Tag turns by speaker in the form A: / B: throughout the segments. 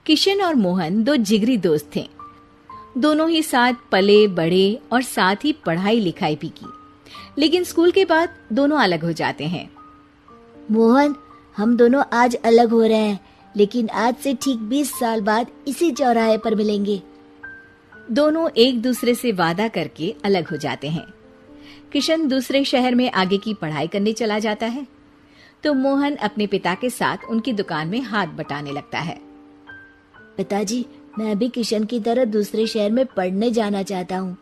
A: किशन और मोहन दो जिगरी दोस्त थे। दोनों ही साथ पले बढ़े और साथ ही पढ़ाई लिखाई भी की, लेकिन स्कूल के बाद दोनों अलग हो जाते हैं।
B: मोहन, हम दोनों आज अलग हो रहे हैं, लेकिन आज से ठीक 20 साल बाद इसी चौराहे पर मिलेंगे।
A: दोनों एक दूसरे से वादा करके अलग हो जाते हैं। किशन दूसरे शहर में आगे की पढ़ाई करने चला जाता है, तो मोहन अपने पिता के साथ उनकी दुकान में हाथ बटाने लगता है।
B: पिताजी, मैं भी किशन की तरह दूसरे शहर में पढ़ने जाना चाहता हूँ।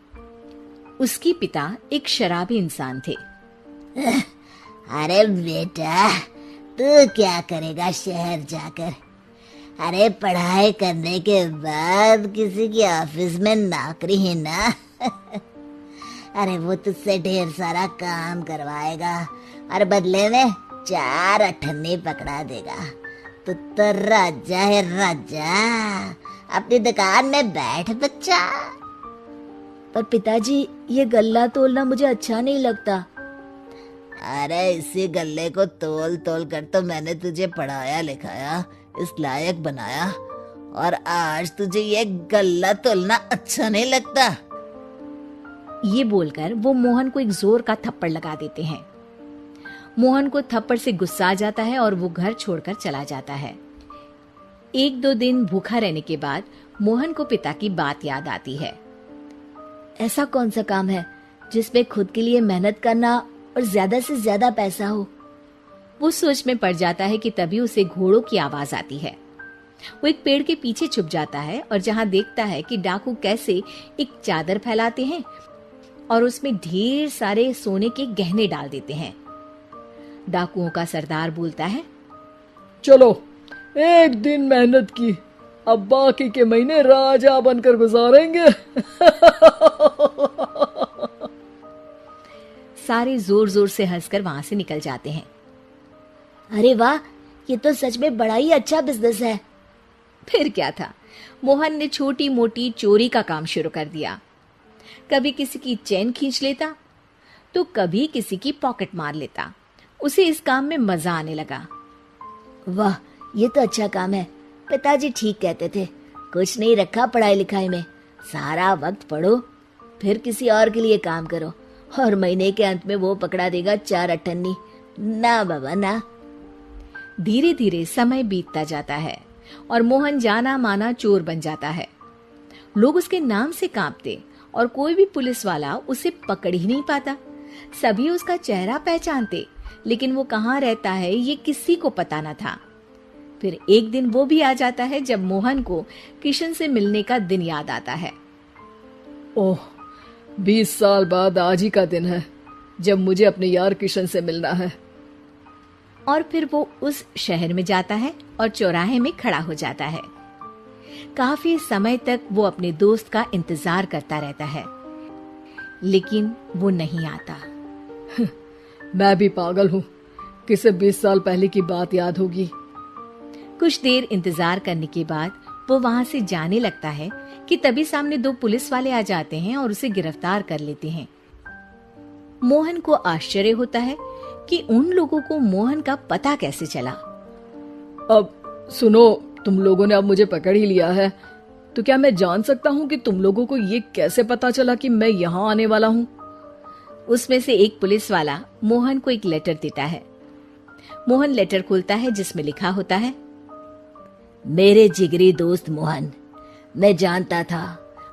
A: उसके पिता एक शराबी इंसान थे।
B: अरे बेटा, तू क्या करेगा शहर जाकर? अरे पढ़ाई करने के बाद किसी के ऑफिस में नौकरी है ना। अरे वो तुझसे ढेर सारा काम करवाएगा और बदले में 4 अठन्नी पकड़ा देगा। तो राजा है राजा, अपनी दुकान में बैठ बच्चा। पर पिताजी, ये गल्ला तोलना मुझे अच्छा नहीं लगता। अरे इसी गल्ले को तोल तोल कर तो मैंने तुझे पढ़ाया लिखाया, इस लायक बनाया, और आज तुझे ये गल्ला तोलना अच्छा नहीं लगता।
A: ये बोलकर वो मोहन को एक जोर का थप्पड़ लगा देते हैं। मोहन को थप्पड़ से गुस्सा आ जाता है और वो घर छोड़कर चला जाता है। 1-2 दिन भूखा रहने के बाद मोहन को पिता की बात याद आती है।
B: ऐसा कौन सा काम है जिसमें खुद के लिए मेहनत करना और ज्यादा से ज्यादा पैसा हो?
A: वो सोच में पड़ जाता है कि तभी उसे घोड़ों की आवाज आती है। वो एक पेड़ के पीछे छुप जाता है और जहां देखता है कि डाकू कैसे एक चादर फैलाते हैं और उसमें ढेर सारे सोने के गहने डाल देते हैं। डाकुओं का सरदार बोलता है,
C: चलो, एक दिन मेहनत की, अब बाकी के महीने राजा बनकर गुजारेंगे।
A: सारे जोर जोर से हंसकर वहां से निकल जाते हैं।
B: अरे वाह, ये तो सच में बड़ा ही अच्छा बिजनेस है।
A: फिर क्या था, मोहन ने छोटी मोटी चोरी का काम शुरू कर दिया। कभी किसी की चेन खींच लेता तो कभी किसी की पॉकेट मार लेता। उसे इस काम में मजा आने लगा।
B: वाह, ये तो अच्छा काम है। पिताजी ठीक कहते थे, कुछ नहीं रखा पढ़ाई लिखाई में, सारा वक्त पढ़ो, फिर किसी और के लिए काम करो, और महीने के अंत में वो पकड़ा देगा 4 अठन्नी। ना बाबा ना।
A: धीरे धीरे समय बीतता जाता है और मोहन जाना माना चोर बन जाता है। लोग उसके नाम से कांपते और कोई भी पुलिस वाला उसे पकड़ ही नहीं पाता। सभी उसका चेहरा पहचानते, लेकिन वो कहाँ रहता है ये किसी को पता न था। फिर एक दिन वो भी आ जाता है जब मोहन को किशन से मिलने का दिन याद आता है।
C: ओह, 20 साल बाद आज ही का दिन है जब मुझे अपने यार किशन से मिलना है।
A: और फिर वो उस शहर में जाता है और चौराहे में खड़ा हो जाता है। काफी समय तक वो अपने दोस्त का इंतजार करता रहता है, लेकिन वो नहीं आता।
C: मैं भी पागल हूँ, किसे 20 साल पहले की बात याद होगी।
A: कुछ देर इंतजार करने के बाद वो वहां से जाने लगता है कि तभी सामने 2 पुलिस वाले आ जाते हैं और उसे गिरफ्तार कर लेते हैं। मोहन को आश्चर्य होता है कि उन लोगों को मोहन का पता कैसे चला।
C: अब सुनो, तुम लोगों ने अब मुझे पकड़ ही लिया है, तो क्या मैं जान सकता हूँ कि तुम लोगों को ये कैसे पता चला कि मैं यहाँ आने वाला हूँ?
A: उसमें से एक पुलिस वाला मोहन को एक लेटर देता है। मोहन लेटर खोलता है जिसमें लिखा होता है,
B: मेरे जिगरी दोस्त मोहन, मैं जानता था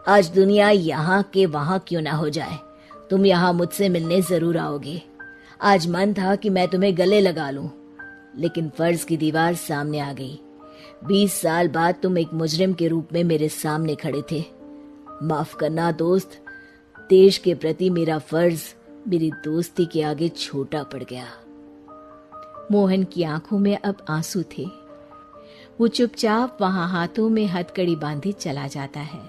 B: आज दुनिया यहाँ के वहां क्यों ना हो जाए, तुम यहाँ मुझसे मिलने जरूर आओगे। आज मन था कि मैं तुम्हें गले लगा लूं, लेकिन फर्ज की दीवार सामने आ गई। 20 साल बाद तुम एक मुजरिम के रूप में मेरे सामने खड़े थे। माफ करना दोस्त, देश के प्रति मेरा फर्ज मेरी दोस्ती के आगे छोटा पड़ गया।
A: मोहन की आंखों में अब आंसू थे। वो चुपचाप वहां हाथों में हथकड़ी बांधे चला जाता है।